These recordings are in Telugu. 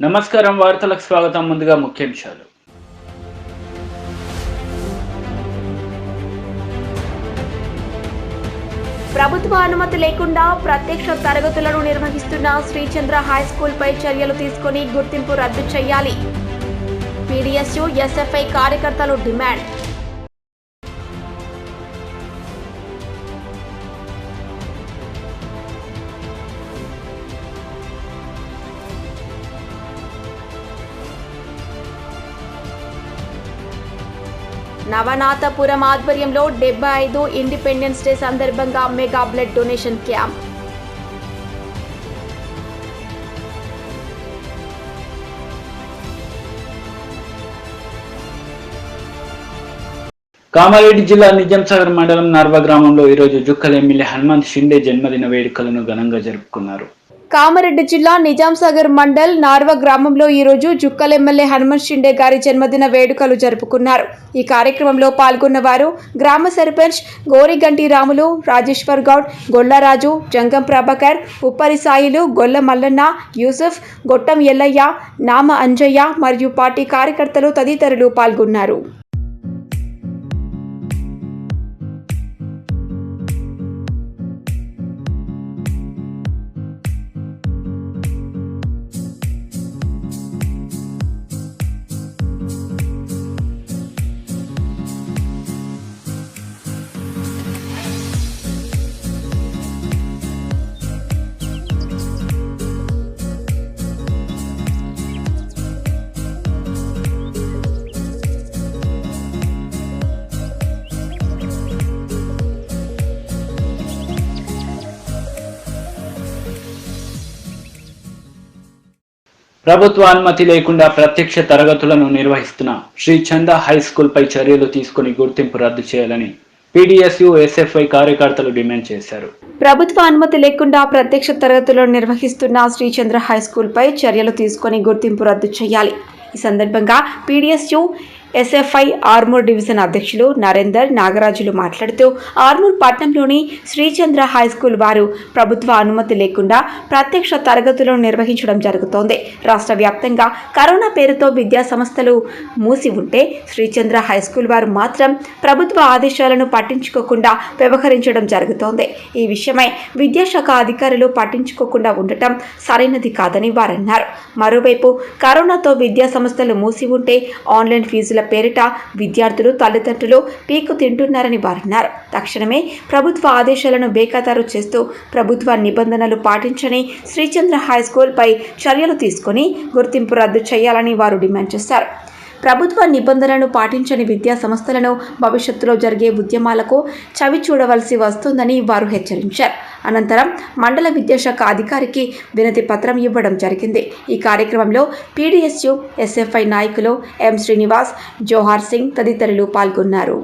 నమస్కారం వార్తలకు స్వాగతం. ముందుగా ముఖ్యాంశాలు. ప్రభుత్వ అనుమతి లేకుండా ప్రత్యక్ష తరగతులను నిర్వహిస్తున్న శ్రీచంద్ర హైస్కూల్పై చర్యలు తీసుకుని గుర్తింపు రద్దు చేయాలి. పీడీఎస్యూ ఎస్ఎఫ్ఐ కార్యకర్తలు డిమాండ్. నవనాథపురం ఆధ్వర్యంలో 75 ఇండిపెండెన్స్ డే సందర్భంగా mega blood donation camp. Kamareddy జిల్లా నిజాంసాగర్ మండలం నార్వ గ్రామంలో ఈరోజు జుక్కల్ ఎమ్మెల్యే హనుమంత్ షిండే జన్మదిన వేడుకలను ఘనంగా జరుపుకున్నారు. కామారెడ్డి జిల్లా నిజాంసాగర్ మండల్ నార్వ గ్రామంలో ఈరోజు జుక్కల్ ఎమ్మెల్యే హనుమంత్ షిండే గారి జన్మదిన వేడుకలు జరుపుకున్నారు. ఈ కార్యక్రమంలో పాల్గొన్న వారు గ్రామ సర్పంచ్ గోరిగంటి రాములు, రాజేశ్వర్ గౌడ్, గొల్లరాజు, జంగం ప్రభాకర్, ఉప్పరి సాయిలు, గొల్ల మల్లన్న, యూసుఫ్, గొట్టం ఎల్లయ్య, నామ అంజయ్య మరియు పార్టీ కార్యకర్తలు తదితరులు పాల్గొన్నారు. ప్రభుత్వ అనుమతి లేకుండా ప్రత్యక్ష తరగతులను నిర్వహిస్తున్న శ్రీ చంద హై స్కూల్ పై చర్యలు తీసుకుని గుర్తింపు రద్దు చేయాలని పీడీఎస్యూ ఎస్ఎఫ్ఐ కార్యకర్తలు డిమాండ్ చేశారు. ప్రభుత్వ అనుమతి లేకుండా ప్రత్యక్ష తరగతులను నిర్వహిస్తున్న శ్రీచంద్ర హై స్కూల్ పై చర్యలు తీసుకుని గుర్తింపు రద్దు చేయాలి. ఈ సందర్భంగా పీడీఎస్యూ ఎస్ఎఫ్ఐ ఆర్మూర్ డివిజన్ అధ్యక్షులు నరేందర్ నాగరాజులు మాట్లాడుతూ ఆర్మూర్ పట్టణంలోని శ్రీచంద్ర హై స్కూల్ వారు ప్రభుత్వ అనుమతి లేకుండా ప్రత్యక్ష తరగతులను నిర్వహించడం జరుగుతోంది. రాష్ట్ర వ్యాప్తంగా కరోనా పేరుతో విద్యా సంస్థలు మూసి ఉంటే శ్రీచంద్ర హై స్కూల్ వారు మాత్రం ప్రభుత్వ ఆదేశాలను పట్టించుకోకుండా వ్యవహరించడం జరుగుతోంది. ఈ విషయమై విద్యాశాఖ అధికారులు పట్టించుకోకుండా ఉండటం సరైనది కాదని వారన్నారు. మరోవైపు కరోనాతో విద్యా సంస్థలు మూసి ఉంటే ఆన్లైన్ ఫీజుల పేరిట విద్యార్థులు, తల్లిదండ్రులు పీకు తింటున్నారని వారన్నారు. తక్షణమే ప్రభుత్వ ఆదేశాలను బేఖాతరు చేస్తూ ప్రభుత్వ నిబంధనలు పాటించని శ్రీచంద్ర హై స్కూల్ పై చర్యలు తీసుకుని గుర్తింపు రద్దు చేయాలని వారు డిమాండ్ చేశారు. ప్రభుత్వ నిబంధనలను పాటించని విద్యా సంస్థలను భవిష్యత్తులో జరిగే ఉద్యమాలకు చవి చూడవలసి వస్తుందని వారు హెచ్చరించారు. అనంతరం మండల విద్యాశాఖ అధికారికి వినతి పత్రం ఇవ్వడం జరిగింది. ఈ కార్యక్రమంలో పీడీఎస్యూ ఎస్ఎఫ్ఐ నాయకులు ఎం శ్రీనివాస్, జోహార్ సింగ్ తదితరులు పాల్గొన్నారు.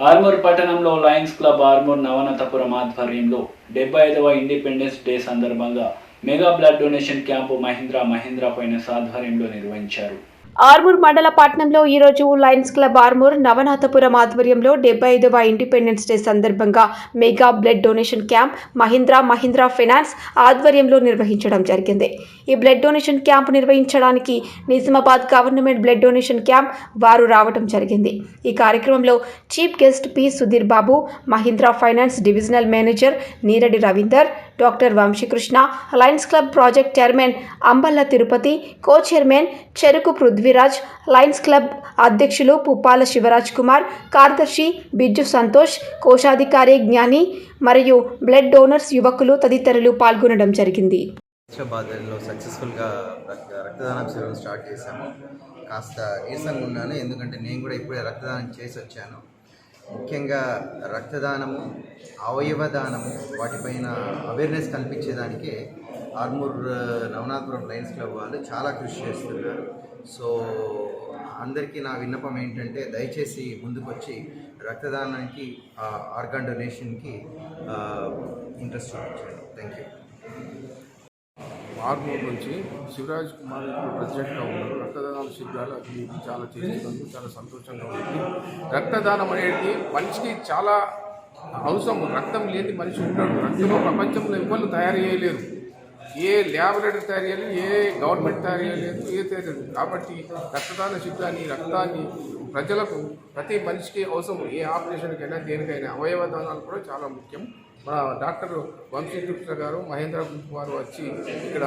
ఆర్మూర్ పట్టణంలో లయన్స్ క్లబ్ ఆర్మూర్ నవనాథపురం ఆధ్వర్యంలో 75వ ఇండిపెండెన్స్ డే సందర్భంగా mega blood donation camp Mahindra finance ఆధ్వర్యంలో నిర్వహించారు. ఆర్మూర్ మండల పట్టణంలో ఈరోజు లయన్స్ క్లబ్ ఆర్మూర్ నవనాథపురం ఆధ్వర్యంలో 75వ ఇండిపెండెన్స్ డే సందర్భంగా mega blood donation camp Mahindra finance ఆధ్వర్యంలో నిర్వహించడం జరిగింది. ఈ బ్లడ్ డొనేషన్ క్యాంప్ నిర్వహించడానికి Nizamabad government blood donation camp వారు రావడం జరిగింది. ఈ కార్యక్రమంలో chief guest P Sudheer Babu, Mahindra finance divisional manager Neeradi Ravinder, doctor Vamshikrishna, lions club project chairman Amballa Tirupati, co chairman Cheruku Prithviraj, Lions club అధ్యక్షులు పుప్పాల శివరాజ్ కుమార్, కార్యదర్శి బిజ్జు సంతోష్, కోశాధికారి జ్ఞాని మరియు బ్లడ్ డోనర్స్ యువకులు తదితరులు పాల్గొనడం జరిగింది. హైదరాబాద్లో సక్సెస్ఫుల్గా రక్తదానం శిబిరం స్టార్ట్ చేశాము. కాస్త నీరసంగా ఉన్నాను, ఎందుకంటే నేను కూడా ఇప్పుడే రక్తదానం చేసి వచ్చాను. ముఖ్యంగా రక్తదానము, అవయవదానము వాటిపైన అవేర్నెస్ కల్పించేదానికే ఆర్మూర్ నవనాథపురం లయన్స్ క్లబ్ వాళ్ళు చాలా కృషి చేస్తున్నారు. సో అందరికీ నా విన్నపం ఏంటంటే దయచేసి ముందుకొచ్చి రక్తదానానికి, ఆర్గాన్ డొనేషన్కి ఇంట్రెస్ట్ చూపించండి. Thank you. ఆర్మూర్ నుంచి శివరాజ్ కుమార్ ఇప్పుడు ప్రెసిడెంట్గా ఉన్నారు. రక్తదానాల శిబిరాలు అది చాలా చేస్తున్నందుకు చాలా సంతోషంగా ఉంది. రక్తదానం అనేది మనిషికి చాలా అవసరం. రక్తం లేని మనిషి ఉంటాడు. రక్తంలో ప్రపంచంలో ఎవరు తయారు చేయలేరు. ఏ ల్యాబొరేటరీ తయారు చేయలేదు, ఏ గవర్నమెంట్ తయారు చేయలేదు, ఏ తయారు. కాబట్టి రక్తదాన శిబిరాన్ని, రక్తాన్ని ప్రజలకు, ప్రతి మనిషికి అవసరం. ఏ ఆపరేషన్కైనా దేనికైనా అవయవ దానాలు కూడా చాలా ముఖ్యం. మన డాక్టర్ వంశీకృష్ణ గారు, మహేంద్ర వారు వచ్చి ఇక్కడ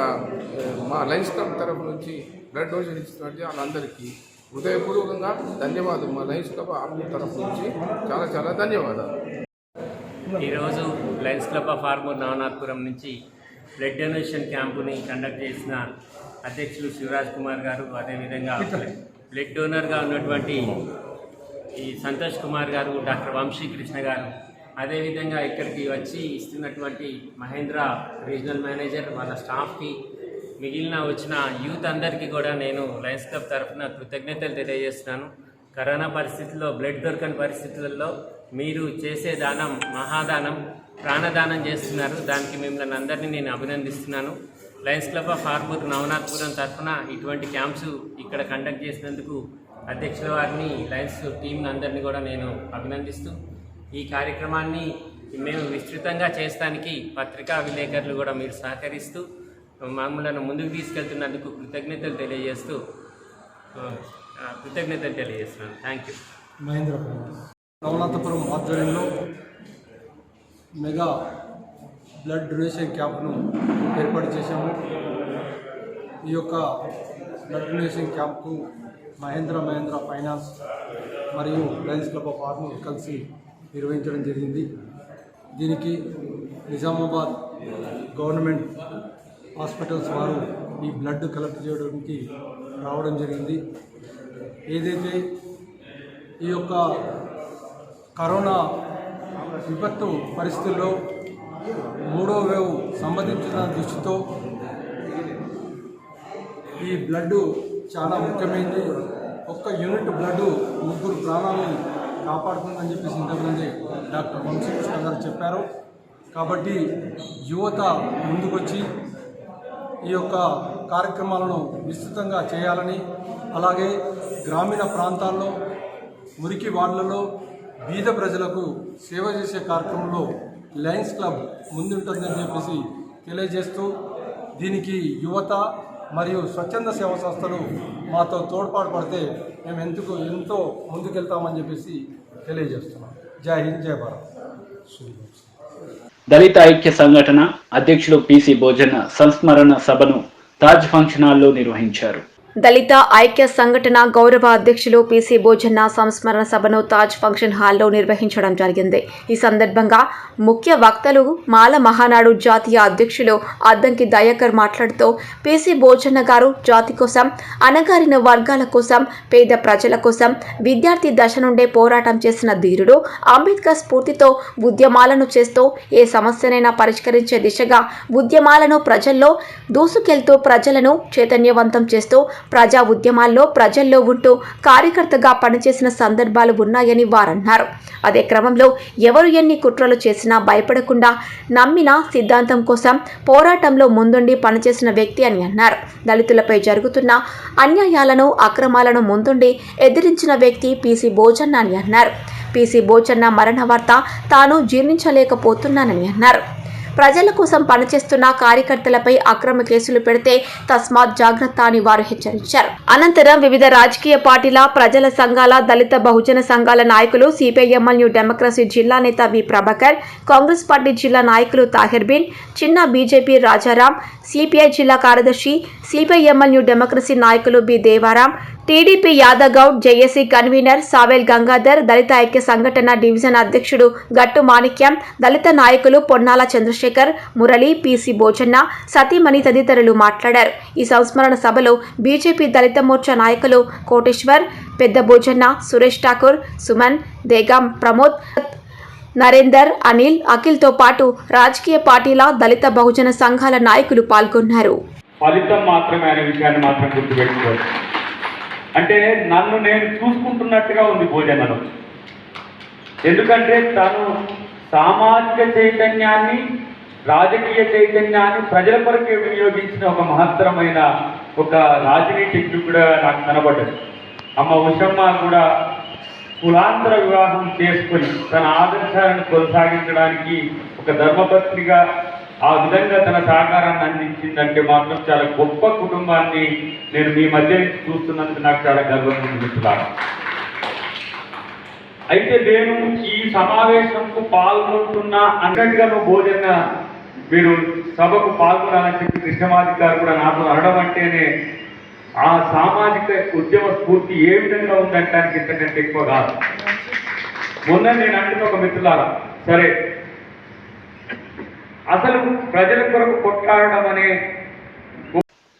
మా లయన్స్ క్లబ్ తరఫు నుంచి బ్లడ్ డొనేషన్ ఇస్తున్నట్టు వాళ్ళందరికీ హృదయపూర్వకంగా ధన్యవాదాలు. మా లయన్స్ క్లబ్ ఆర్మూర్ తరఫు నుంచి చాలా చాలా ధన్యవాదాలు. ఈరోజు Lions club of Armoor Navanathapuram నుంచి బ్లడ్ డొనేషన్ క్యాంపుని కండక్ట్ చేసిన అధ్యక్షులు శివరాజ్ కుమార్ గారు, అదేవిధంగా బ్లడ్ డోనర్గా ఉన్నటువంటి ఈ సంతోష్ కుమార్ గారు, డాక్టర్ వంశీకృష్ణ గారు, అదేవిధంగా ఇక్కడికి వచ్చి ఇస్తున్నటువంటి మహేంద్ర రీజనల్ మేనేజర్, వాళ్ళ స్టాఫ్కి, మిగిలిన వచ్చిన యూత్ అందరికీ కూడా నేను లయన్స్ క్లబ్ తరఫున కృతజ్ఞతలు తెలియజేస్తున్నాను. కరోనా పరిస్థితుల్లో, బ్లడ్ దొరకని పరిస్థితులలో మీరు చేసే దానం మహాదానం, ప్రాణదానం చేస్తున్నారు. దానికి మిమ్మల్ని అందరినీ నేను అభినందిస్తున్నాను. Lions club of Armoor Navanathapuram తరఫున ఇటువంటి క్యాంప్స్ ఇక్కడ కండక్ట్ చేసినందుకు అధ్యక్షుల వారిని, లయన్స్ టీం అందరినీ కూడా నేను అభినందిస్తూ, ఈ కార్యక్రమాన్ని మేము విస్తృతంగా చేస్తానికి పత్రికా విలేకరులు కూడా మీరు సహకరిస్తూ మమ్మల్ని ముందుకు తీసుకెళ్తున్నందుకు కృతజ్ఞతలు తెలియజేస్తున్నాను. Thank you. నవనాథపురం ఆధ్వర్యంలో మెగా బ్లడ్ డొనేషన్ క్యాంప్ను ఏర్పాటు చేశాము. ఈ యొక్క బ్లడ్ డొనేషన్ క్యాంప్కు మహేంద్ర ఫైనాన్స్ మరియు లయన్స్ క్లబ్ ఆఫ్ ఆర్మూర్ కలిసి నిర్వహించడం జరిగింది. దీనికి నిజామాబాద్ గవర్నమెంట్ హాస్పిటల్స్ వారు ఈ బ్లడ్ కలెక్ట్ చేయడానికి రావడం జరిగింది. ఏదైతే ఈ యొక్క కరోనా విపత్తు పరిస్థితుల్లో 3వ వేవ్ సంబంధించిన దృష్టితో ఈ బ్లడ్ చాలా ముఖ్యమైనది. ఒక్క యూనిట్ బ్లడ్ 3 ప్రాణాలను కాపాడుతుందని చెప్పేసి ఇంతకుముందే డాక్టర్ వంశీకృష్ణ గారు చెప్పారు. కాబట్టి యువత ముందుకొచ్చి ఈ యొక్క కార్యక్రమాలను విస్తృతంగా చేయాలని, అలాగే గ్రామీణ ప్రాంతాల్లో, మురికి వార్డులలో బీద ప్రజలకు సేవ చేసే కార్యక్రమంలో లయన్స్ క్లబ్ ముందుంటుందని చెప్పేసి తెలియజేస్తూ, దీనికి యువత మరియు స్వచ్ఛంద సేవా సంస్థలు మాతో తోడ్పాటు పడితే మేము ఎంతో ముందుకెళ్తామని చెప్పేసి తెలియజేస్తున్నాం. జై హింద్, జై భారత్. దళిత ఐక్య సంఘటన అధ్యక్షులు పిసి భోజన సంస్మరణ సభను తాజ్ ఫంక్షన్ హాల్లో నిర్వహించారు. దళిత ఐక్య సంఘటన గౌరవ అధ్యక్షులు పిసి భోజన్న సంస్మరణ సభను తాజ్ ఫంక్షన్ హాల్లో నిర్వహించడం జరిగింది. ఈ సందర్భంగా ముఖ్య వక్తలు మాల మహానాడు జాతీయ అధ్యక్షులు అద్దంకి దయాకర్ మాట్లాడుతూ, పిసి భోజన్న గారు జాతి కోసం, అణగారిన వర్గాల కోసం, పేద ప్రజల కోసం విద్యార్థి దశ నుండే పోరాటం చేసిన ధీరుడు. అంబేద్కర్ స్ఫూర్తితో ఉద్యమాలను చేస్తూ ఏ సమస్యనైనా పరిష్కరించే దిశగా ఉద్యమాలను ప్రజల్లో దూసుకెళ్తూ ప్రజలను చైతన్యవంతం చేస్తూ ప్రజా ఉద్యమాల్లో ప్రజల్లో ఉంటూ కార్యకర్తగా పనిచేసిన సందర్భాలు ఉన్నాయని వారన్నారు. అదే క్రమంలో ఎవరు ఎన్ని కుట్రలు చేసినా భయపడకుండా నమ్మిన సిద్ధాంతం కోసం పోరాటంలో ముందుండి పనిచేసిన వ్యక్తి అని అన్నారు. దళితులపై జరుగుతున్న అన్యాయాలను, అక్రమాలను ముందుండి ఎదిరించిన వ్యక్తి పిసి భోజన్న అని అన్నారు. పిసి భోజన్న మరణ వార్త తాను జీర్ణించలేకపోతున్నానని అన్నారు. ప్రజల కోసం పనిచేస్తున్న కార్యకర్తలపై అక్రమ కేసులు పెడితే తస్మాత్ జాగ్రత్త అని వారు హెచ్చరించారు. అనంతరం వివిధ రాజకీయ పార్టీల, ప్రజల సంఘాల, దళిత బహుజన సంఘాల నాయకులు, సిపిఐఎంఎల్ న్యూ డెమోక్రసీ జిల్లా నేత వి ప్రభాకర్, కాంగ్రెస్ పార్టీ జిల్లా నాయకులు తాహిర్ బిన్, చిన్న బీజేపీ రాజారాం, సిపిఐ జిల్లా కార్యదర్శి, సిపిఐఎంఎల్ న్యూ డెమోక్రసీ నాయకులు B Devaram, TDP Yadagoud, JAC convener Savel Gangadhar, దళిత ఐక్య సంఘటన డివిజన్ అధ్యక్షుడు గట్టు మాణిక్యం, దళిత నాయకులు పొన్నాల చంద్రశేఖర్, చంద్రశేఖర్, మురళి, పిసి భోజన్న, సతీమణి తదితరులు మాట్లాడారు. ఈ సంస్మరణ సభలో బీజేపీ దళిత మోర్చా నాయకులు కోటేశ్వర్, పెద్ద భోజన్న, సురేష్ ఠాకూర్, సుమన్, దేగాం ప్రమోద్, నరేందర్, అనిల్, అఖిల్తో పాటు రాజకీయ పార్టీల, దళిత బహుజన సంఘాల నాయకులు పాల్గొన్నారు. ఫలితం మాత్రమే అనే విషయాన్ని మాత్రం గుర్తుపెట్టుకోవాలి. అంటే నన్ను నేను చూసుకుంటున్నట్టుగా ఉంది భోజనలో. ఎందుకంటే తను సామాజిక చైతన్యాన్ని, రాజకీయ చైతన్యాన్ని ప్రజల కొరకే వినియోగించిన ఒక మహత్తరమైన ఒక రాజనీతిజ్ఞుడు కూడా నాకు కనబడ్డది. అమ్మ ఉషమ్మ కూడా కులాంతర వివాహం చేసుకొని తన ఆదర్శాలను కొనసాగించడానికి ఒక ధర్మపత్నిగా ఆ విధంగా తన సహకారాన్ని అందించిందంటే మాత్రం చాలా గొప్ప కుటుంబాన్ని నేను మీ మధ్య చూస్తున్నందుకు నాకు చాలా గర్వంగా అనిపిస్తున్నాను. అయితే నేను ఈ సమావేశంకు పాల్గొంటున్నా అన్నట్టుగా భోజన మీరు సభకు పాల్గొనాలని చెప్పి కృష్ణమాధికారు కూడా నాతో అనడం అంటేనే ఆ సామాజిక ఉద్యమ స్ఫూర్తి ఏ విధంగా ఉందంటానికి ఇంతకంటే ఎక్కువ కాదు. మొన్న నేను అంటున్న ఒక మిత్రులారా, సరే అసలు ప్రజల కొరకు కొట్లాడడం అనే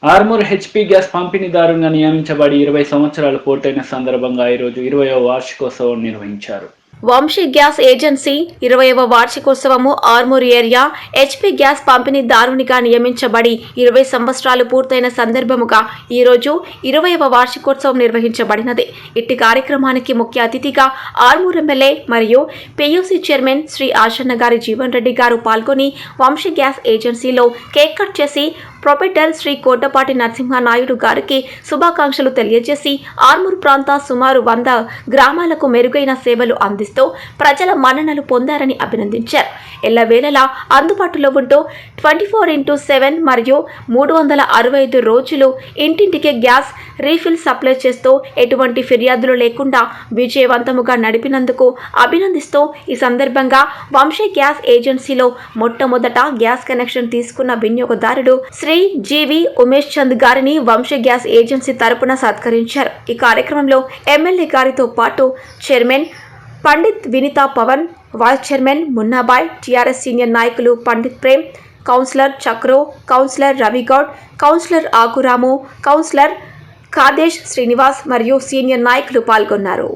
ఆర్మూర్ హెచ్పీ గ్యాస్ పంపిణీదారుగా నియమించబడి 20 సంవత్సరాలు పూర్తయిన సందర్భంగా ఈరోజు 20వ వార్షికోత్సవం నిర్వహించారు. వంశీ గ్యాస్ ఏజెన్సీ 20వ వార్షికోత్సవము ఆర్మూర్ ఏరియా హెచ్పీ గ్యాస్ పంపిణీదారునిగా నియమించబడి 20 సంవత్సరాలు పూర్తయిన సందర్భముగా ఈరోజు 20వ వార్షికోత్సవం నిర్వహించబడినది. ఇట్టి కార్యక్రమానికి ముఖ్య అతిథిగా ఆర్మూర్ ఎమ్మెల్యే మరియు పియూసీ చైర్మన్ శ్రీ ఆశన్న గారి జీవన్ రెడ్డి గారు పాల్గొని వంశీ గ్యాస్ ఏజెన్సీలో కేక్ కట్ చేసి ప్రొపరేటర్ శ్రీ కోటపాటి నరసింహనాయుడు గారికి శుభాకాంక్షలు తెలియజేసి ఆర్మూర్ ప్రాంత సుమారు 100 గ్రామాలకు మెరుగైన సేవలు అందిస్తూ ప్రజల మన్ననలు పొందారని అభినందించారు. ఎల్లవేళలా అందుబాటులో ఉంటూ 24/7 మరియు 365 రోజులు ఇంటింటికి గ్యాస్ రీఫిల్ సప్లై చేస్తూ ఎటువంటి ఫిర్యాదులు లేకుండా విజయవంతముగా నడిపినందుకు అభినందిస్తూ ఈ సందర్భంగా వంశీ గ్యాస్ ఏజెన్సీలో మొట్టమొదట గ్యాస్ కనెక్షన్ తీసుకున్న వినియోగదారుడు శ్రీ జీవి ఉమేష్ చంద్ గారిని వంశీ గ్యాస్ ఏజెన్సీ తరపున సత్కరించారు. ఈ కార్యక్రమంలో ఎమ్మెల్యే గారితో పాటు chairman Pandit Vinita Pavan, vice chairman Munnabhai, TRS senior నాయకులు Pandit Prem, councillor Chakro, councillor Ravigoud, councillor Akuramu, councillor Khadesh Srinivas మరియు సీనియర్ నాయకులు పాల్గొన్నారు.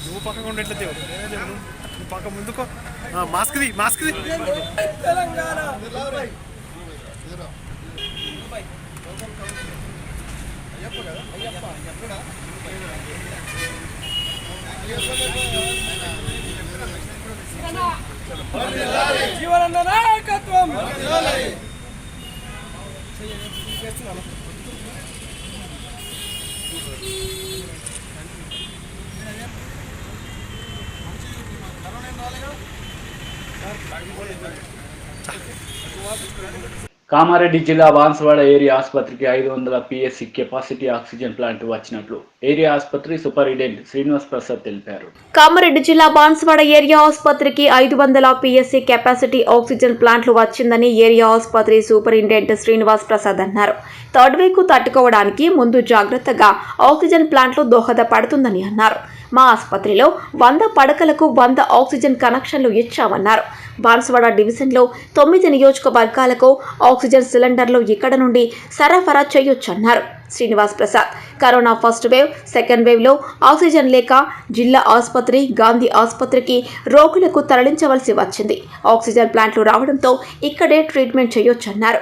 నువ్వు పక్కకు ఉండట్లేదు, నువ్వు పక్క ముందుకో, మాస్క్ తెలంగాణ జీవన నాయకత్వం కామారెడ్డి జిల్లా బాన్సువాడ ఏరియా ఆసుపత్రికి 500 PSC కెపాసిటీ ఆక్సిజన్ ప్లాంట్ వచ్చినట్లు ఏరియా ఆసుపత్రి సూపరింటెండెంట్ శ్రీనివాస్ ప్రసాద్ తెలిపారు. కామారెడ్డి జిల్లా బాన్సువాడ ఏరియా ఆసుపత్రికి 500 PSC కెపాసిటీ ఆక్సిజన్ ప్లాంట్లు వచ్చిందని ఏరియా ఆసుపత్రి సూపరింటెండెంట్ శ్రీనివాస్ ప్రసాద్ అన్నారు. థర్డ్ వేవ్ కు తట్టుకోవడానికి ముందు జాగ్రత్తగా ఆక్సిజన్ ప్లాంట్లు దోహదపడుతుందని అన్నారు. మా ఆసుపత్రిలో 100 పడకలకు 100 ఆక్సిజన్ కనెక్షన్లు ఇచ్చామన్నారు. బాన్సువాడ డివిజన్లో 9 నియోజకవర్గాలకు ఆక్సిజన్ సిలిండర్లు ఇక్కడ నుండి సరఫరా చేయొచ్చన్నారు Srinivas Prasad. Corona first wave, second వేవ్లో ఆక్సిజన్ లేక జిల్లా ఆసుపత్రి, గాంధీ ఆసుపత్రికి రోగులకు తరలించవలసి వచ్చింది. ఆక్సిజన్ ప్లాంట్లు రావడంతో ఇక్కడే ట్రీట్మెంట్ చేయొచ్చన్నారు.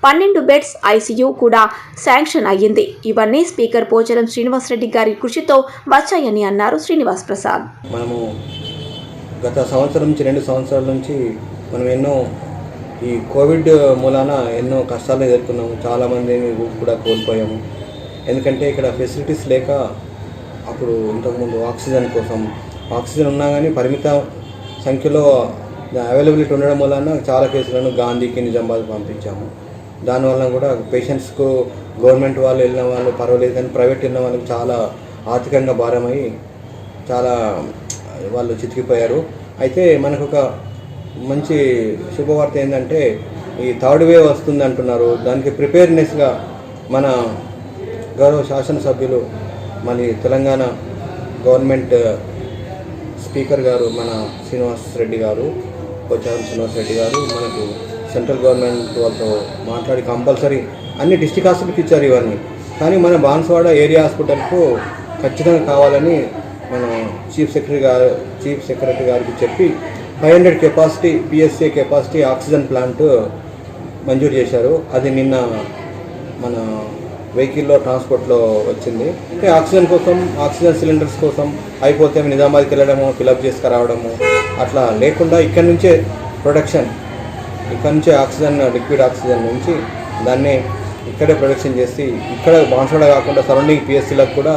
12 బెడ్స్ ఐసీయూ కూడా శాంక్షన్ అయ్యింది. ఇవన్నీ స్పీకర్ పోచారం శ్రీనివాసరెడ్డి గారి కృషితో వచ్చాయని అన్నారు శ్రీనివాస్ ప్రసాద్. మనము గత సంవత్సరం నుంచి 2 సంవత్సరాల నుంచి మనం ఎన్నో ఈ కోవిడ్ మూలాన ఎన్నో కష్టాలు ఎదుర్కొన్నాము. చాలామందిని కూడా కోల్పోయాము. ఎందుకంటే ఇక్కడ ఫెసిలిటీస్ లేక అప్పుడు ఇంతకుముందు ఆక్సిజన్ కోసం ఆక్సిజన్ ఉన్నా కానీ పరిమిత సంఖ్యలో అవైలబిలిటీ ఉండడం వలన చాలా కేసులను గాంధీకి, నిజామాబాద్ పంపించాము. దానివల్ల కూడా పేషెంట్స్కు గవర్నమెంట్ వాళ్ళు వెళ్ళిన వాళ్ళు పర్వాలేదు, కానీ ప్రైవేట్ వెళ్ళిన వాళ్ళకి చాలా ఆర్థికంగా భారమై చాలా వాళ్ళు చితికిపోయారు. అయితే మనకు ఒక మంచి శుభవార్త ఏంటంటే ఈ థర్డ్ వేవ్ వస్తుంది అంటున్నారు. దానికి ప్రిపేర్నెస్గా మన గౌరవ శాసనసభ్యులు మన తెలంగాణ గవర్నమెంట్ స్పీకర్ గారు మన శ్రీనివాస్ రెడ్డి గారు, పోచారం శ్రీనివాస్ రెడ్డి గారు మనకు సెంట్రల్ గవర్నమెంట్ వాళ్ళతో మాట్లాడి కంపల్సరీ అన్ని డిస్ట్రిక్ట్ హాస్పిటల్కి ఇచ్చారు ఇవన్నీ. కానీ మన బాన్స్వాడ ఏరియా హాస్పిటల్కు ఖచ్చితంగా కావాలని మన చీఫ్ సెక్రటరీ గారికి చెప్పి 500 capacity PSA capacity oxygen plant మంజూరు చేశారు. అది నిన్న మన వెహికల్లో ట్రాన్స్పోర్ట్లో వచ్చింది. అంటే ఆక్సిజన్ కోసం, ఆక్సిజన్ సిలిండర్స్ కోసం అయిపోతే నిజామాబాద్కి వెళ్ళడము, ఫిలప్ చేసుకురావడము అట్లా లేకుండా ఇక్కడి నుంచే ప్రొడక్షన్, ఇక్కడ నుంచే ఆక్సిజన్, లిక్విడ్ ఆక్సిజన్ నుంచి దాన్ని ఇక్కడే ప్రొడక్షన్ చేసి ఇక్కడ బాన్స్వాడ కాకుండా సరౌండింగ్ పిఎస్సీలకు కూడా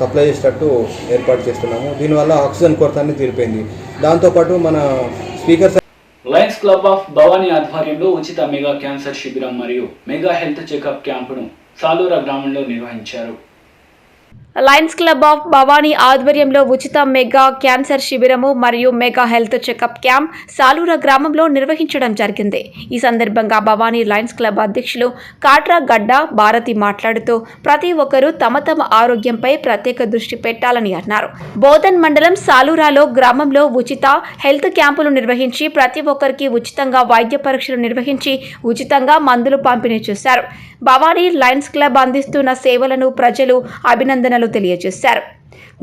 సప్లై చేసేటట్టు ఏర్పాటు చేస్తున్నాము. దీనివల్ల ఆక్సిజన్ కొరత అనేది తీరిపోయింది. దాంతోపాటు మన speaker Lions club of Bhavani ఆధ్వర్యంలో ఉచిత మెగా క్యాన్సర్ శిబిరం మరియు మెగా హెల్త్ చెకప్ క్యాంపును సాలూరా గ్రామంలో నిర్వహించారు. లయన్స్ క్లబ్ ఆఫ్ భవానీ ఆధ్వర్యంలో ఉచిత మెగా క్యాన్సర్ శిబిరము మరియు mega health checkup camp Salura గ్రామంలో నిర్వహించడం జరిగింది. ఈ సందర్భంగా భవానీ లయన్స్ క్లబ్ అధ్యక్షులు కాట్రా గడ్డ భారతి మాట్లాడుతూ ప్రతి ఒక్కరూ తమ తమ ఆరోగ్యంపై ప్రత్యేక దృష్టి పెట్టాలని అన్నారు. బోధన్ మండలం సాలూరాలో గ్రామంలో ఉచిత హెల్త్ క్యాంపులు నిర్వహించి ప్రతి ఒక్కరికి ఉచితంగా వైద్య పరీక్షలు నిర్వహించి ఉచితంగా మందులు పంపిణీ చేశారు. భవానీ లయన్స్ క్లబ్ అందిస్తున్న సేవలను ప్రజలు అభినందనలు తెలియజేశారు.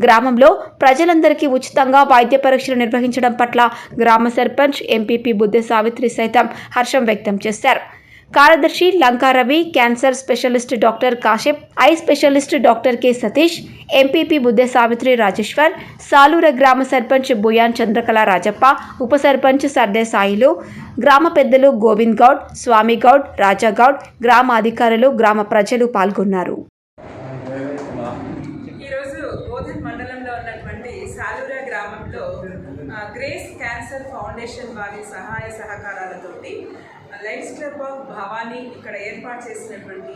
గ్రామంలో ప్రజలందరికీ ఉచితంగా వైద్య పరీక్షలు నిర్వహించడం పట్ల గ్రామ సర్పంచ్ ఎంపీపీ బుద్దె సావిత్రి సైతం హర్షం వ్యక్తం చేశారు. కార్యదర్శి Lanka Ravi, cancer specialist doctor Kashif, eye specialist doctor K Satish, MPP Budde Savitri Rajeshwar, Salura గ్రామ సర్పంచ్ బుయాన్ చంద్రకళ రాజప్ప, ఉప సర్పంచ్ సర్దే సాయిలు, గ్రామ పెద్దలు గోవింద్ గౌడ్, స్వామి గౌడ్, రాజా గౌడ్, గ్రామ అధికారులు, గ్రామ ప్రజలు పాల్గొన్నారు. ఈరోజు బోధన్ మండలంలో ఉన్నటువంటి సాలూరా గ్రామంలో గ్రేస్ క్యాన్సర్ ఫౌండేషన్ వారి సహాయ సహకారాలతోటి లయన్స్ క్లబ్ ఆఫ్ భవానీ ఇక్కడ ఏర్పాటు చేసినటువంటి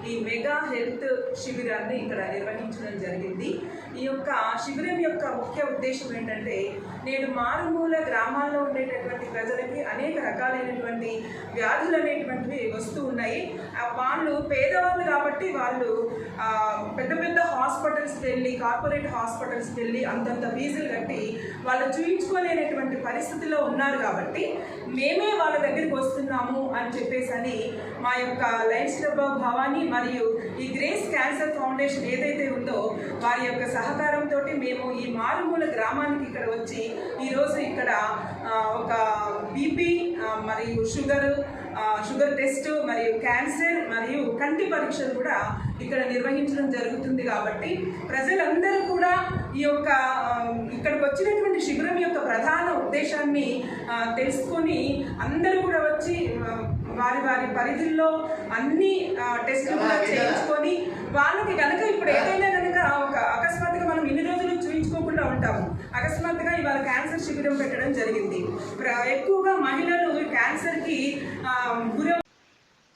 ఈ మెగా హెల్త్ శిబిరాన్ని ఇక్కడ నిర్వహించడం జరిగింది. ఈ యొక్క శిబిరం యొక్క ముఖ్య ఉద్దేశం ఏంటంటే నేడు మారుమూల గ్రామాల్లో ఉండేటటువంటి ప్రజలకి అనేక రకాలైనటువంటి వ్యాధులు అనేటువంటివి వస్తూ ఉన్నాయి. వాళ్ళు పేదవాళ్ళు కాబట్టి వాళ్ళు పెద్ద పెద్ద హాస్పిటల్స్కి వెళ్ళి, కార్పొరేట్ హాస్పిటల్స్కి వెళ్ళి అంతంత ఫీజులు కట్టి వాళ్ళు చూయించుకోలేనటువంటి పరిస్థితిలో ఉన్నారు. కాబట్టి మేమే వాళ్ళ దగ్గరికి వస్తున్నాము అని చెప్పేసి మా యొక్క లయన్స్ క్లబ్ ఆఫ్ భవానీ మరియు ఈ గ్రేస్ క్యాన్సర్ ఫౌండేషన్ ఏదైతే ఉందో వారి యొక్క సహకారంతో మేము ఈ మారుమూల గ్రామానికి ఇక్కడ వచ్చి ఈరోజు ఇక్కడ ఒక బీపీ మరియు షుగర్ టెస్ట్ మరియు క్యాన్సర్ మరియు కంటి పరీక్షలు కూడా ఇక్కడ నిర్వహించడం జరుగుతుంది. కాబట్టి ప్రజలందరూ కూడా ఈ యొక్క ఇక్కడికి వచ్చినటువంటి శిబిరం యొక్క ప్రధాన ఉద్దేశాన్ని తెలుసుకొని అందరూ కూడా వచ్చి వారి వారి పరిధుల్లో అన్ని టెస్టులు కూడా చేయించుకొని వాళ్ళకి కనుక ఇప్పుడు ఏదైనా కనుక ఒక అకస్మాత్తుగా మనం ఇన్ని రోజులు చూయించుకోకుండా ఉంటాము, అకస్మాత్తుగా ఇవాళ క్యాన్సర్ శిబిరం పెట్టడం జరిగింది. ఎక్కువగా మహిళలు క్యాన్సర్కి గురి.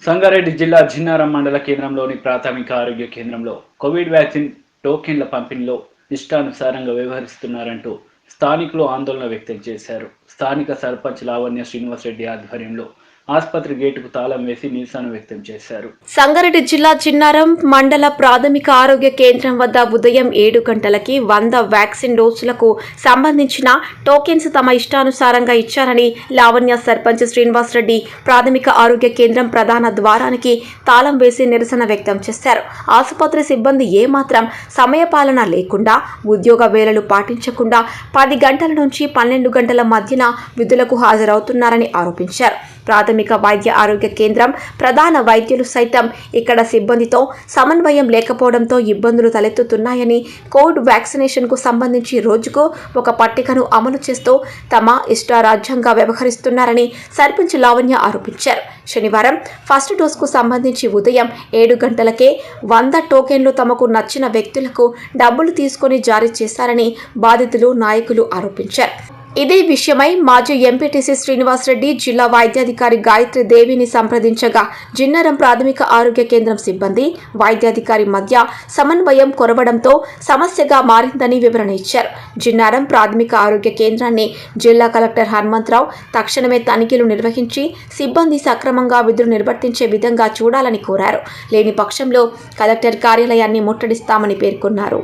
సంగారెడ్డి జిల్లా జిన్నారం మండల కేంద్రంలోని ప్రాథమిక ఆరోగ్య కేంద్రంలో కోవిడ్ వ్యాక్సిన్ టోకెన్ల పంపిణీలో ఇష్టానుసారంగా వ్యవహరిస్తున్నారంటూ స్థానికులు ఆందోళన వ్యక్తం చేశారు. స్థానిక సర్పంచ్ లావణ్య శ్రీనివాస్ రెడ్డి ఆధ్వర్యంలో ఆసుపత్రి గేటుకు తాళం వేసి నిరసన వ్యక్తం చేశారు. సంగారెడ్డి జిల్లా చిన్నారం మండల ప్రాథమిక ఆరోగ్య కేంద్రం వద్ద ఉదయం 7 గంటలకి 100 వ్యాక్సిన్ డోసులకు సంబంధించిన టోకెన్స్ తమ ఇష్టానుసారంగా ఇచ్చారని లావణ్య సర్పంచ్ శ్రీనివాస్ రెడ్డి ప్రాథమిక ఆరోగ్య కేంద్రం ప్రధాన ద్వారానికి తాళం వేసి నిరసన వ్యక్తం చేశారు. ఆసుపత్రి సిబ్బంది ఏమాత్రం సమయపాలన లేకుండా, ఉద్యోగ వేళలు పాటించకుండా 10 గంటల నుంచి 12 గంటల మధ్యన విధులకు హాజరవుతున్నారని ఆరోపించారు. ప్రాథమిక వైద్య ఆరోగ్య కేంద్రం ప్రధాన వైద్యులు సైతం ఇక్కడ సిబ్బందితో సమన్వయం లేకపోవడంతో ఇబ్బందులు తలెత్తుతున్నాయని, కోవిడ్ వ్యాక్సినేషన్కు సంబంధించి రోజుకు ఒక పట్టికను అమలు చేస్తూ తమ ఇష్టారాజ్యంగా వ్యవహరిస్తున్నారని సర్పంచ్ లావణ్య ఆరోపించారు. శనివారం ఫస్ట్ డోస్కు సంబంధించి ఉదయం 7 గంటలకే 100 టోకెన్లు తమకు నచ్చిన వ్యక్తులకు డబ్బులు తీసుకొని జారీ చేశారని బాధితులు, నాయకులు ఆరోపించారు. ఇదే విషయమై మాజీ ఎంపీటీసీ శ్రీనివాసరెడ్డి జిల్లా వైద్యాధికారి గాయత్రి దేవిని సంప్రదించగా జిన్నారం ప్రాథమిక ఆరోగ్య కేంద్రం సిబ్బంది వైద్యాధికారి మధ్య సమన్వయం కొరవడంతో సమస్యగా మారిందని వివరణ ఇచ్చారు. జిన్నారం ప్రాథమిక ఆరోగ్య కేంద్రాన్ని జిల్లా కలెక్టర్ హనుమంతరావు తక్షణమే తనిఖీలు నిర్వహించి సిబ్బంది సక్రమంగా విధులు నిర్వర్తించే విధంగా చూడాలని కోరారు. లేని పక్షంలో కలెక్టర్ కార్యాలయాన్ని ముట్టడిస్తామని పేర్కొన్నారు.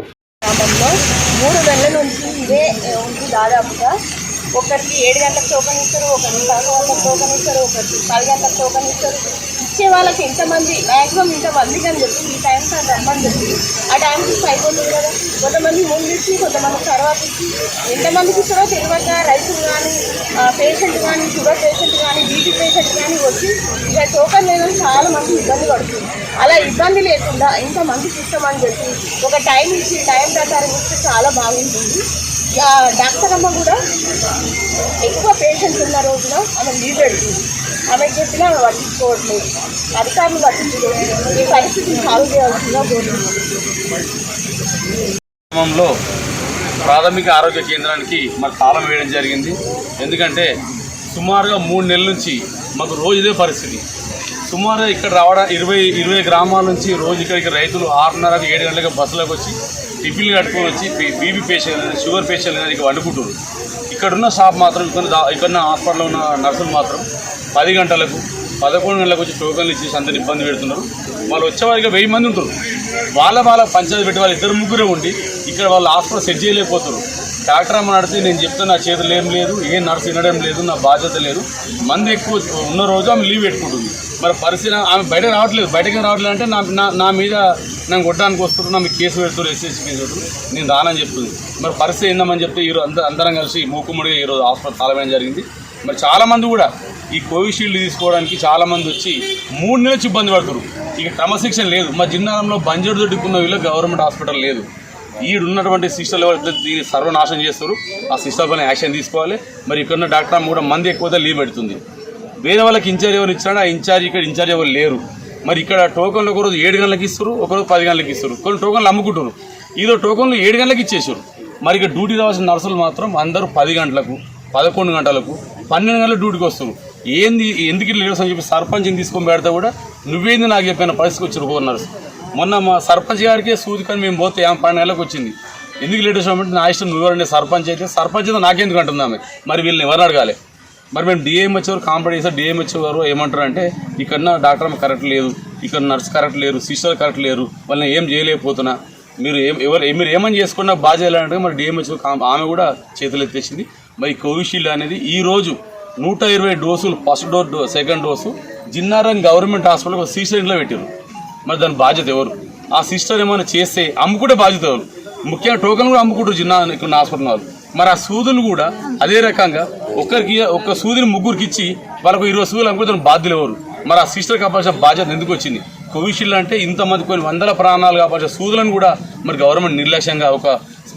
3 నెలల నుంచి ఇదే ఉంది. దాదాపుగా ఒకరికి 7 గంటలకు టోకన్ ఇస్తారు, ఒకరికి 11 గంటలకు టోకన్ ఇస్తారు, ఒకరికి 10 గంటలకు టోకన్ ఇస్తారు. ఇచ్చే వాళ్ళకి ఇంతమంది మ్యాక్సిమం ఇంతమందికి అని చెప్పి ఈ టైం సార్ రమ్మని చెప్పి ఆ టైంకి అయిపోతుంది కదా. కొంతమంది ముందు ఇచ్చి కొంతమంది తర్వాత ఇచ్చి ఎంతమందికి ఇస్తారో తెలియక రైతులు కానీ పేషెంట్ కానీ షుగర్ పేషెంట్ కానీ బీపీ పేషెంట్ కానీ వచ్చి ఇక టోకన్ లేదని చాలా మంది ఇబ్బంది పడుతుంది. అలా ఇబ్బంది లేకుండా ఇంతమందికి ఇస్తామని చెప్పి ఒక టైం ఇచ్చి టైం ప్రకారం ఇస్తే చాలా బాగుంటుంది. డాక్టర్ అమ్మ కూడా ఎక్కువ పేషెంట్స్ ఉన్న రోజున ఆమె లీవ్ పెడుతుంది. ఆమెకు చెప్పినా ఆమె పట్టించుకోవట్లేదు. అధికారులు పట్టించుకోవట్లేదు. ఈ పరిస్థితిని సాల్వ్ చేయాల్సిందిగా కోరుతున్నాం. గ్రామంలో ప్రాథమిక ఆరోగ్య కేంద్రానికి మాకు తాళం వేయడం జరిగింది. ఎందుకంటే సుమారుగా 3 నెలల నుంచి మాకు రోజు ఇదే పరిస్థితి. సుమారుగా ఇక్కడ రావడం 20 గ్రామాల నుంచి రోజు ఇక్కడికి రైతులు 6:30 7 గంటలకు బస్సులోకి వచ్చి టిఫిన్లు కట్టుకొని వచ్చి బీపీ పేషెంట్ షుగర్ పేషెంట్ ఇక్కడ వండుకుంటారు. ఇక్కడున్న స్టాఫ్ మాత్రం ఇక్కడున్న హాస్పిటల్లో ఉన్న నర్సులు మాత్రం 10 గంటలకు 11 గంటలకు వచ్చి టోకన్లు ఇచ్చేసి అందరిని ఇబ్బంది పెడుతున్నారు. వాళ్ళు వచ్చేవారికి 1000 మంది ఉంటారు. వాళ్ళ పంచాయతీ పెట్టి వాళ్ళు 2-3 ఉండి ఇక్కడ వాళ్ళు హాస్పిటల్ సెట్ చేయలేకపోతున్నారు. డాక్టర్ అమ్మ నడితే నేను చెప్తే నా చేతులు ఏం లేదు, ఏ నర్సు వినడం లేదు, నా బాధ్యత లేదు. మంది ఎక్కువ ఉన్న రోజు ఆమె లీవ్ పెట్టుకుంటుంది. మరి పరిస్థితి ఆమె బయటకు రావట్లేదు అంటే నా మీద నన్ను కొట్టడానికి వస్తున్నారు, నా మీద కేసు పెడుతున్నారు, ఎస్ఎస్సీ కేసు పెడుతున్నారు, నేను రానని చెప్తుంది. మరి పరిస్థితి ఏందామని చెప్తే ఈరోజు అందరం కలిసి మూకుమ్మడిగా ఈరోజు హాస్పిటల్ తాళవేయడం జరిగింది. మరి చాలామంది కూడా ఈ కోవిషీల్డ్ తీసుకోవడానికి చాలామంది వచ్చి 3 నెలల నుంచి ఇబ్బంది పడుతున్నారు. ఇక క్రమశిక్షణ లేదు. మా జిన్నారంలో బంజరు దొడ్డుకున్న వీళ్ళు గవర్నమెంట్ హాస్పిటల్ లేదు. ఈడున్నటువంటి సిస్టర్లు దీన్ని సర్వనాశనం చేస్తారు. ఆ సిస్టర్ పైన యాక్షన్ తీసుకోవాలి. మరి ఇక్కడ డాక్టర్ అమ్మ కూడా మంది ఎక్కువ లీవ్ పెడుతుంది. వేరే వాళ్ళకి ఇన్ఛార్జ్ ఎవరు ఇచ్చాడో ఆ ఇన్ఛార్జ్ ఎవరు లేరు. మరి ఇక్కడ టోకన్లు ఒకరోజు 7 గంటలకు ఇస్తారు, ఒకరోజు 10 గంటలకు ఇస్తారు. కొన్ని టోకన్లు అమ్ముకుంటారు. ఈరోజు టోకన్లు 7 గంటలకు ఇచ్చేసారు. మరి ఇక డ్యూటీ రావాల్సిన నర్సులు మాత్రం అందరూ 10 గంటలకు 11 గంటలకు 12 గంటలకు డ్యూటీకి వస్తారు. ఎందుకు ఇట్లా లేవు అని చెప్పి సర్పంచ్ని తీసుకొని పెడితే కూడా నువ్వేంది నాకు చెప్పిన పరిస్థితికి వచ్చారు ఒక నర్సు. మొన్న మా సర్పంచ్ గారికి సూదికని మేము పోతే 12 నెలలకు వచ్చింది. ఎందుకు లేట్ వచ్చామంటే నా ఇష్టం నువ్వెవరండి సర్పంచ్ అయితే నాకెందుకు అంటుంది ఆమె. మరి వీళ్ళని ఎవరిని అడగాలి. మరి మేము డిఎంహెచ్ఓ కాంప్లైంట్ చేస్తే డిఎంహెచ్ఓ గారు ఏమంటారు అంటే ఇక్కడ డాక్టర్ అమ్మ కరెక్ట్ లేదు, ఇక్కడ నర్స్ కరెక్ట్ లేరు, సిస్టర్ కరెక్ట్ లేరు, వాళ్ళని ఏం చేయలేకపోతున్నా, మీరు ఏమని చేసుకున్నా బాగా చేయాలంటే మరి డిఎంహెచ్ఓ ఆమె కూడా చేతులు ఎత్తేసింది. మరి కోవిషీల్డ్ అనేది ఈరోజు 120 డోసులు first dose second dose Jinnaram government hospital sister ఇంట్లో పెట్టారు. మరి దాని బాధ్యత ఎవరు? ఆ సిస్టర్ ఏమైనా చేస్తే అమ్ముకుంటే బాధ్యత ఎవరు? ముఖ్యంగా టోకెన్ కూడా అమ్ముకుంటారు జిన్నారం ఇక్కడ హాస్పిటల్ వాళ్ళు. మరి ఆ సూదులు కూడా అదే రకంగా ఒక్క సూదిని 3గురికి ఇచ్చి వాళ్ళకు 20 సూదులు అమ్ముకుంటున్న బాధ్యులు ఎవరు? మరి ఆ సిస్టర్ కాపాల్సిన బాధ్యత ఎందుకు వచ్చింది? కోవిషీల్డ్ అంటే ఇంతమంది కొన్ని 100 ప్రాణాలు కాపాల్సిన సూదులను కూడా మరి గవర్నమెంట్ నిర్లక్ష్యంగా ఒక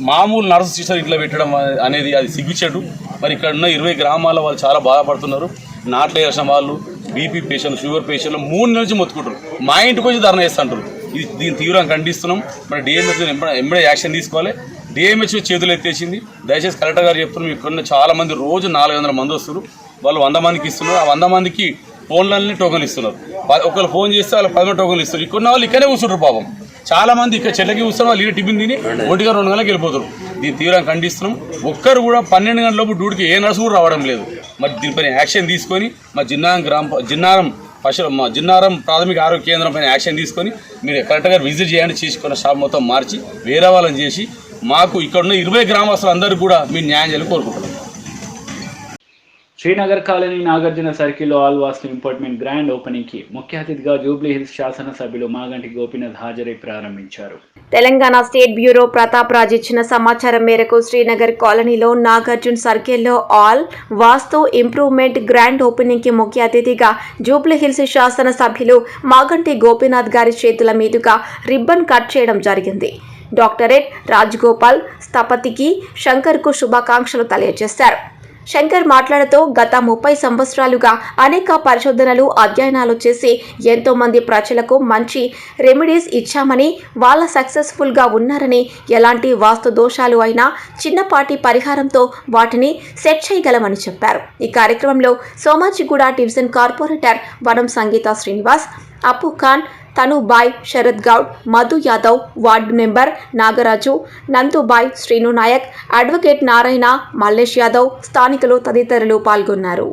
మామూలు నర్సు సిస్టర్ ఇట్లా పెట్టడం అనేది అది సిగ్గుచేటు. మరి ఇక్కడ ఉన్న 20 గ్రామాల వాళ్ళు చాలా బాధపడుతున్నారు. నాట్లు వేసిన వాళ్ళు బీపీ పేషెంట్లు షుగర్ పేషెంట్లు 3 నెలల నుంచి మొత్తుకుంటారు. మా ఇంటికి వచ్చి ధర్నా చేస్తుంటారు. దీన్ని తీవ్రంగా ఖండిస్తున్నాం. మరి డిఎంహెచ్ఓ ఎంబడే యాక్షన్ తీసుకోవాలి. డిఎంహెచ్ఓ చేతులు ఎత్తేసింది. దయచేసి కలెక్టర్ గారు చెప్తున్నారు, ఇక్కడ చాలా మంది రోజు 400 మంది వస్తారు. వాళ్ళు 100 మందికి ఇస్తున్నారు. ఆ 100 మందికి ఫోన్లన్నీ టోకన్లు ఇస్తున్నారు. ఒకళ్ళు ఫోన్ చేస్తే వాళ్ళు 10 టోకన్లు ఇస్తారు. ఇక్కడ వాళ్ళు ఇక్కడే కూర్చుంటారు. పాపం చాలా మంది ఇక్కడ చెట్లకి కూర్చున్నారు. వాళ్ళు ఇక్కడ టిఫిన్ తిని 1 2 గంటలకు వెళ్ళిపోతారు. దీన్ని తీవ్రంగా ఖండిస్తున్నాం. ఒక్కరు కూడా 12 గంటలలోపు డ్యూటీకి ఏ నర్సు కూడా రావడం లేదు. మరి దీనిపైన యాక్షన్ తీసుకొని మా జిన్నారం ప్రాథమిక ఆరోగ్య కేంద్రం పైన యాక్షన్ తీసుకొని మీరు కలెక్టర్ గారు విజిట్ చేయండి. చేసుకున్న స్టాఫ్ మొత్తం మార్చి వేరే వాళ్ళని చేసి మాకు ఇక్కడున్న 20 గ్రామస్తులు అందరూ కూడా మీరు న్యాయం చేయాలని కోరుకుంటున్నాం. శ్రీనగర్ కాలనీ నాగార్జున సర్కిల్లో ఆల్ వాస్తు ఇంపార్ట్మెంట్ గ్రాండ్ ఓపెనింగ్కి ముఖ్య అతిథిగా జూబ్లీ హిల్స్ శాసనసభ్యులు మాగంటి గోపీనాథ్ హాజరై ప్రారంభించారు. తెలంగాణ స్టేట్ బ్యూరో ప్రతాప్ రాజ్ ఇచ్చిన సమాచారం మేరకు శ్రీనగర్ కాలనీలో నాగార్జున సర్కిల్లో ఆల్ వాస్తు ఇంప్రూవ్మెంట్ గ్రాండ్ ఓపెనింగ్కి ముఖ్య అతిథిగా జూబ్లీ హిల్స్ శాసనసభ్యులు మాగంటి గోపీనాథ్ గారి చేతుల మీదుగా రిబ్బన్ కట్ చేయడం జరిగింది. డాక్టరేట్ రాజ్గోపాల్ స్థపతికి శంకర్కు శుభాకాంక్షలు తెలియజేశారు. శంకర్ మాట్లాడుతూ గత 30 సంవత్సరాలుగా అనేక పరిశోధనలు అధ్యయనాలు చేసి ఎంతో మంది ప్రజలకు మంచి రెమెడీస్ ఇచ్చామని వాళ్ళ సక్సెస్ఫుల్గా ఉన్నారని ఎలాంటి వాస్తు దోషాలు అయినా చిన్నపాటి పరిహారంతో వాటిని సెట్ చేయగలమని చెప్పారు. ఈ కార్యక్రమంలో సోమాజిగూడ డివిజన్ కార్పొరేటర్ వనం Sangeeta Srinivas, Appu Khan, Tanubai, Sharath Goud, Madhu Yadav, ward member Nagaraju, Nandubai, Srinu Nayak, advocate Narayana, Mallesh Yadav, స్థానికులు తదితరులు పాల్గొన్నారు.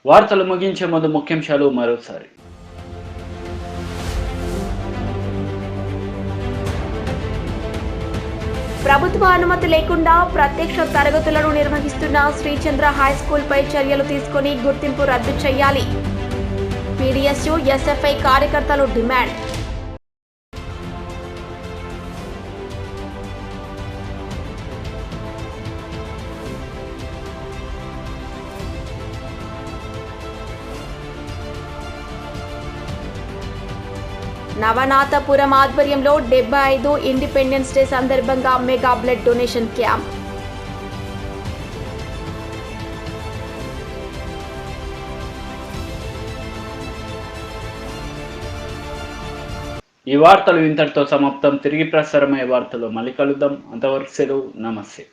వార్తలు ముగించే ముందు ముఖ్యాంశాలు మరోసారి. ప్రభుత్వ అనుమతి లేకుండా ప్రత్యక్ష తరగతులను నిర్వహిస్తున్న శ్రీచంద్ర హై స్కూల్పై చర్యలు తీసుకుని గుర్తింపు రద్దు చేయాలి. పీడీఎస్యూ ఎస్ఎఫ్ఐ కార్యకర్తలు డిమాండ్. నవనాథపురం ఆధ్వర్యంలో 75 ఇండిపెండెన్స్ డే సందర్భంగా మెగా బ్లడ్ డొనేషన్ క్యాంప్. ఈ వార్తలు ఇంతటితో సమాప్తం. తిరిగి ప్రసారమయ్యే వార్తలు మళ్ళీ కలుద్దాం. అంతవరకు సెలవు. నమస్తే.